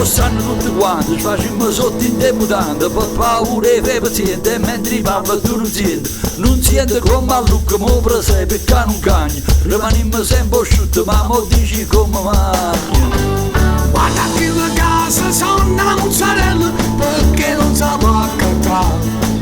Lo sanno tutti quanti, ci facciamo sotto in demutante, per paura e fai paziente, e mentre parla tu non senti come a Lucca, mo prese perché non cagni, rimaniamo sempre asciutti, ma mo dici come magna. Guarda che la casa sono una mozzarella, perché non sa accattare.